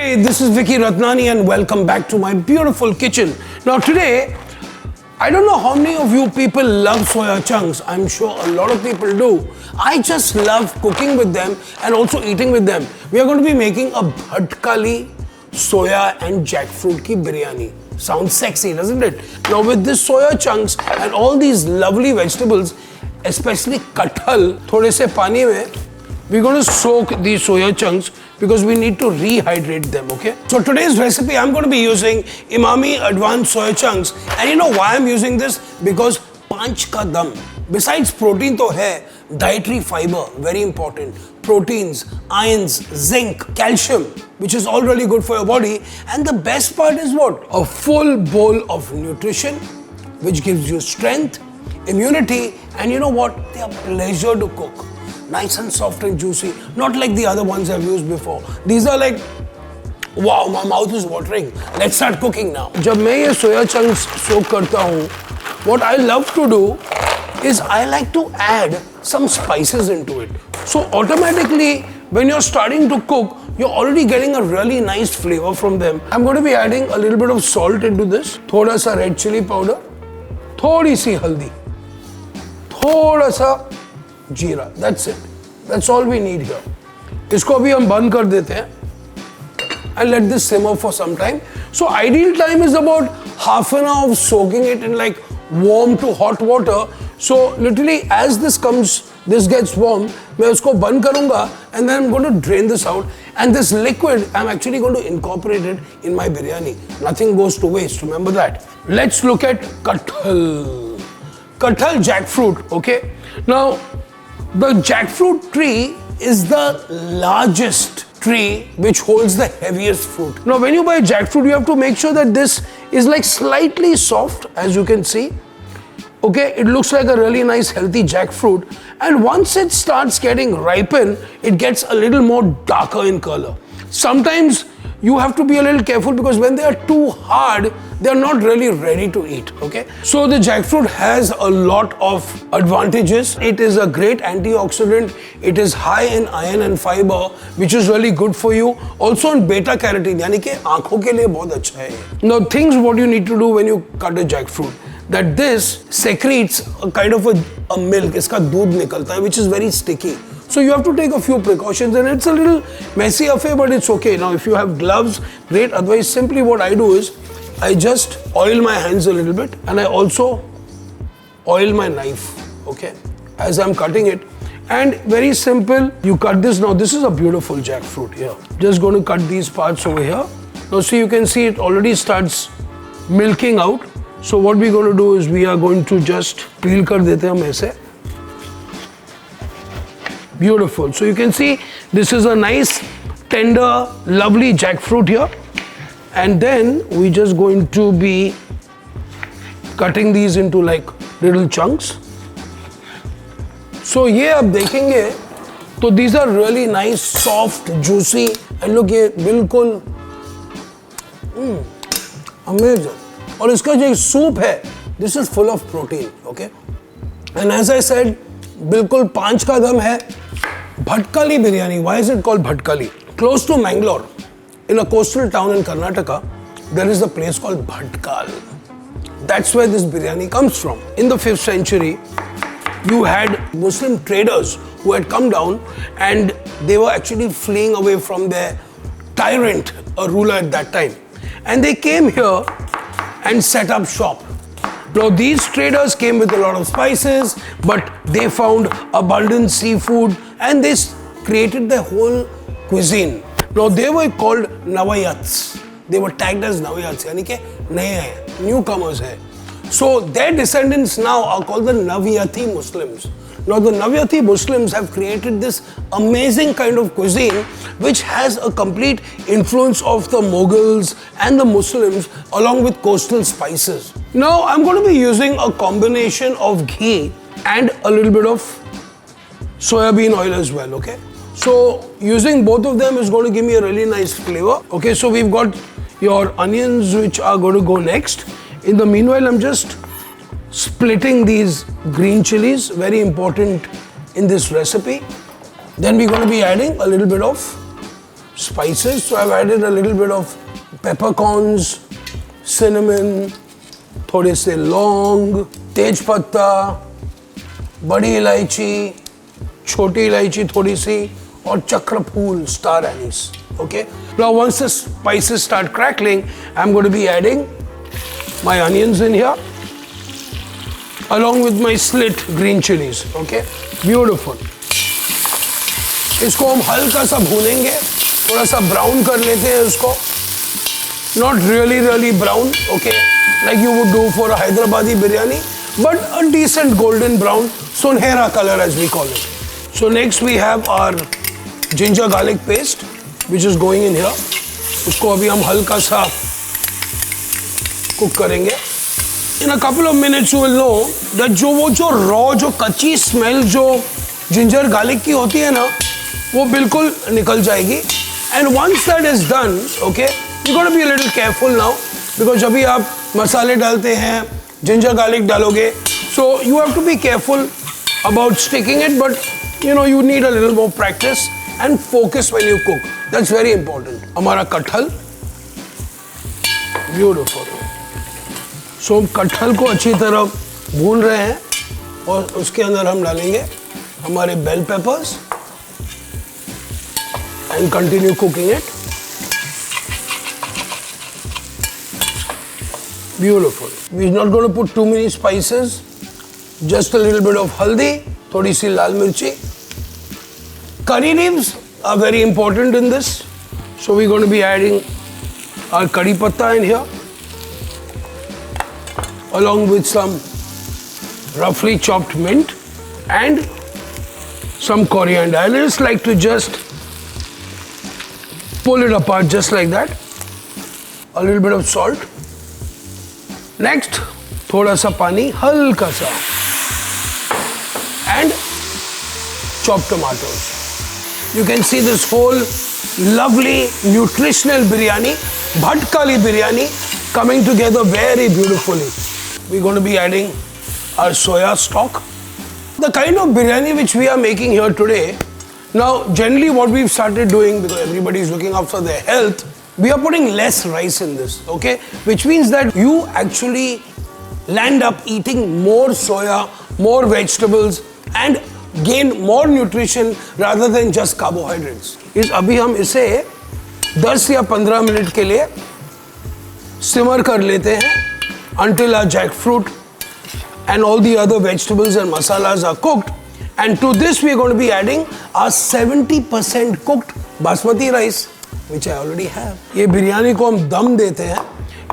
Hey, this is Vicky Ratnani and welcome back to my beautiful kitchen. Now today, I don't know how many of you people love soya chunks. I'm sure a lot of people do. I just love cooking with them and also eating with them. We are going to be making a Bhatkali soya and jackfruit ki biryani. Sounds sexy, doesn't it? Now with this soya chunks and all these lovely vegetables, especially kathal, thode se pani mein, we're going to soak these soya chunks because we need to rehydrate them, okay? So today's recipe, I'm going to be using Emami Advans Soya Chunks. And you know why I'm using this? Because panch ka dam. Besides protein to hai, dietary fiber, very important. Proteins, ions, zinc, calcium, which is all really good for your body. And the best part is what? A full bowl of nutrition, which gives you strength, immunity, and you know what? They are pleasure to cook. Nice and soft and juicy, not like the other ones I've used before. These are like, wow, my mouth is watering. Let's start cooking now. जब मैं ये soya chunks soak करता हूँ, what I love to do is I like to add some spices into it. So automatically, when you're starting to cook, you're already getting a really nice flavor from them. I'm going to be adding a little bit of salt into this, थोड़ा सा red chili powder, थोड़ी सी हल्दी, थोड़ा सा जीरा, that's it. That's all we need here. इसको अभी हम बंद कर देते हैं and let this simmer for some time. So ideal time is about half an hour of soaking it in like warm to hot water. So literally as this gets warm, मैं उसको बंद करूँगा and then I'm going to drain this out. And this liquid, I'm actually going to incorporate it in my biryani. Nothing goes to waste, remember that. Let's look at kathal. Kathal jackfruit, okay? Now, the jackfruit tree is the largest tree which holds the heaviest fruit. Now when you buy jackfruit, you have to make sure that this is like slightly soft, as you can see. Okay, it looks like a really nice healthy jackfruit, and once it starts getting ripened, it gets a little more darker in color. Sometimes you have to be a little careful because when they are too hard, they are not really ready to eat, okay? So the jackfruit has a lot of advantages. It is a great antioxidant. It is high in iron and fiber, which is really good for you. Also in beta carotene, यानी कि आँखों के लिए बहुत अच्छा है ये. Now things what you need to do when you cut a jackfruit, that this secretes a kind of a milk, इसका दूध निकलता है, which is very sticky. So you have to take a few precautions and it's a little messy affair, but it's okay. Now if you have gloves, great. Otherwise, simply what I do is I just oil my hands a little bit and I also oil my knife, okay, as I'm cutting it. And very simple, you cut this. Now this is a beautiful jackfruit here. Just going to cut these parts over here. Now see, you can see it already starts milking out. So what we're going to do is we are going to just peel kar dete hum aise. Beautiful. So you can see this is a nice, tender, lovely jackfruit here. And then we're just going to be cutting these into like little chunks. So ये आप देखेंगे तो these are really nice, soft, juicy, and look ये बिल्कुल amazing. और इसका जो soup है, this is full of protein, okay? And as I said, बिल्कुल पांच का दम है. Bhatkali biryani. Why is it called Bhatkali? Close to Mangalore, in a coastal town in Karnataka, there is a place called Bhatkal. That's where this biryani comes from. In the 5th century, you had Muslim traders who had come down and they were actually fleeing away from their tyrant, a ruler at that time. And they came here and set up shop. Now these traders came with a lot of spices, but they found abundant seafood and they created their whole cuisine. Now they were called Navayats. They were tagged as Navayats, यानी कि नए हैं, newcomers हैं. So their descendants now are called the Navayati Muslims. Now the Navayati Muslims have created this amazing kind of cuisine which has a complete influence of the Mughals and the Muslims along with coastal spices. Now I'm going to be using a combination of ghee and a little bit of soyabean oil as well, okay? So using both of them is going to give me a really nice flavor. Okay, so we've got your onions which are going to go next. In the meanwhile, I'm just splitting these green chilies, very important in this recipe. Then we're going to be adding a little bit of spices. So I've added a little bit of peppercorns, cinnamon, थोड़े से लौंग, तेज पत्ता, बड़ी इलायची, छोटी इलायची थोड़ी सी और चक्र फूल, star anise. Okay. Now once the spices start crackling, I'm going to be adding my onions in here, along with my slit green chilies. Okay. Beautiful. इसको हम हल्का सा भूनेंगे, थोड़ा सा ब्राउन कर लेते हैं इसको. Not really brown, okay, like you would do for a Hyderabadi biryani, but a decent golden brown, sunhera color as we call it. So next we have our ginger garlic paste, which is going in here. उसको अभी हम हल्का सा cook करेंगे. In a couple of minutes you will know that जो raw, जो कच्ची smell जो ginger garlic की होती है ना, वो बिल्कुल निकल जाएगी. And once that is done, okay, you got to be a little careful now because जब भी आप मसाले डालते हैं, ginger garlic डालोगे, so you have to be careful about sticking it, but you know you need a little more practice and focus when you cook. That's very important. हमारा कटहल, beautiful. So कटहल को अच्छी तरह भून रहे हैं और उसके अंदर हम डालेंगे हमारे bell peppers and continue cooking it. Beautiful. We're not going to put too many spices. Just a little bit of haldi, थोड़ी सी लाल मिर्ची. Curry leaves are very important in this. So we're going to be adding our curry patta in here, along with some roughly chopped mint and some coriander. I just like to just pull it apart just like that. A little bit of salt. Next, थोड़ा सा पानी, हल्का सा, and chopped tomatoes. You can see this whole lovely nutritional biryani, Bhatkali Biryani, coming together very beautifully. We're going to be adding our soya stock. The kind of biryani which we are making here today, now generally what we've started doing, because everybody is looking after their health, we are putting less rice in this, okay? Which means that you actually land up eating more soya, more vegetables and gain more nutrition rather than just carbohydrates. अभी हम इसे 10 या 15 minute के लिए simmer कर लेते हैं until our jackfruit and all the other vegetables and masalas are cooked. And to this we are going to be adding our 70% cooked basmati rice, which I already have. ये बिरयानी को हम दम देते हैं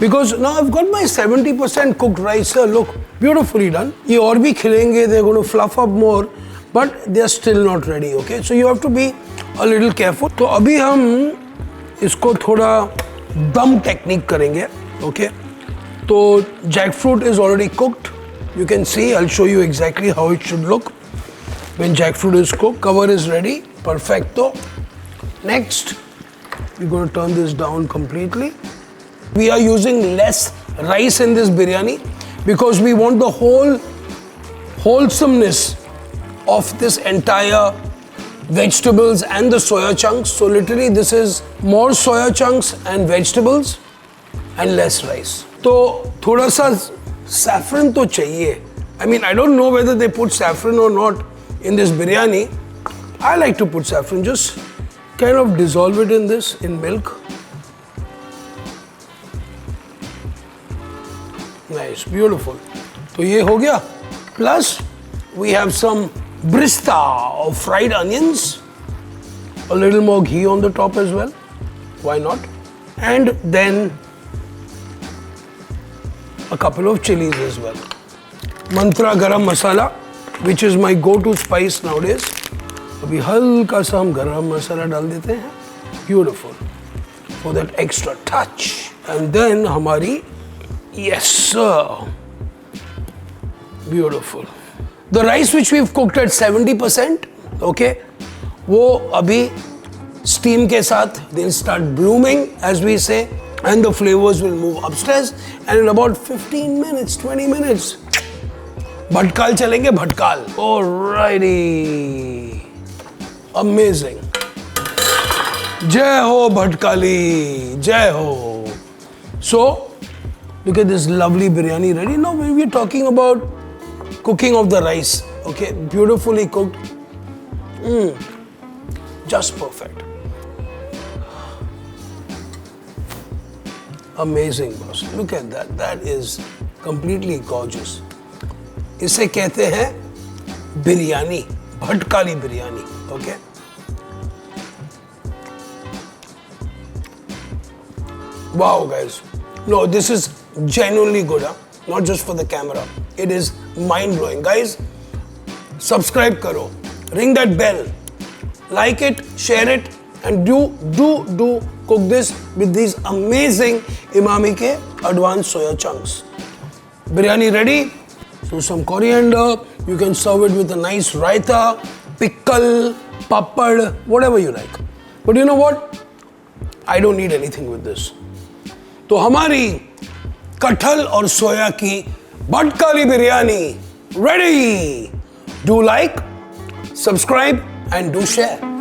because now I've got my 70% cooked rice here. Look, beautifully done. ये और भी खिलेंगे, they're going to fluff up more, but they're still not ready. Okay, so you have to be a little careful. तो अभी हम इसको थोड़ा दम technique करेंगे. Okay, तो jackfruit is already cooked. You can see. I'll show you exactly how it should look when jackfruit is cooked. Cover is ready. Perfecto. Next, we're going to turn this down completely. We are using less rice in this biryani because we want the whole wholesomeness of this entire vegetables and the soya chunks. So literally this is more soya chunks and vegetables and less rice. तो थोड़ा सा saffron तो चाहिए. I mean, I don't know whether they put saffron or not in this biryani. I like to put saffron. Just kind of dissolve it in this, in milk. Nice, beautiful. तो ये हो गया. Plus, we have some brista of fried onions. A little more ghee on the top as well. Why not? And then a couple of chillies as well. Mantra garam masala, which is my go-to spice nowadays. अभी हल्का सा हम गरम मसाला डाल देते हैं. Beautiful. For that extra touch. And then हमारी, yes sir. Beautiful. The rice which we've cooked at 70%, okay, वो अभी steam के साथ they'll start blooming, as we say, and the flavors will move upstairs, and in about 15 minutes, 20 minutes, भटकाल चलेंगे, भटकाल. Alrighty. Amazing. Jai Ho Bhatkali, Jai Ho. So, look at this lovely biryani ready. Now we're talking about cooking of the rice. Okay, beautifully cooked. Just perfect. Amazing, boss. Look at that. That is completely gorgeous. इसे कहते हैं biryani, भटकाली biryani. Okay. Wow, guys. No, this is genuinely good, huh? Not just for the camera. It is mind-blowing. Guys, subscribe karo. Ring that bell. Like it, share it, and do cook this with these amazing Emami ke Advans Soya Chunks. Biryani ready? So some coriander. You can serve it with a nice raita, pickle, papad, whatever you like. But you know what? I don't need anything with this. तो हमारी कटहल और soya की भटकाली biryani ready. Do like, subscribe and do share.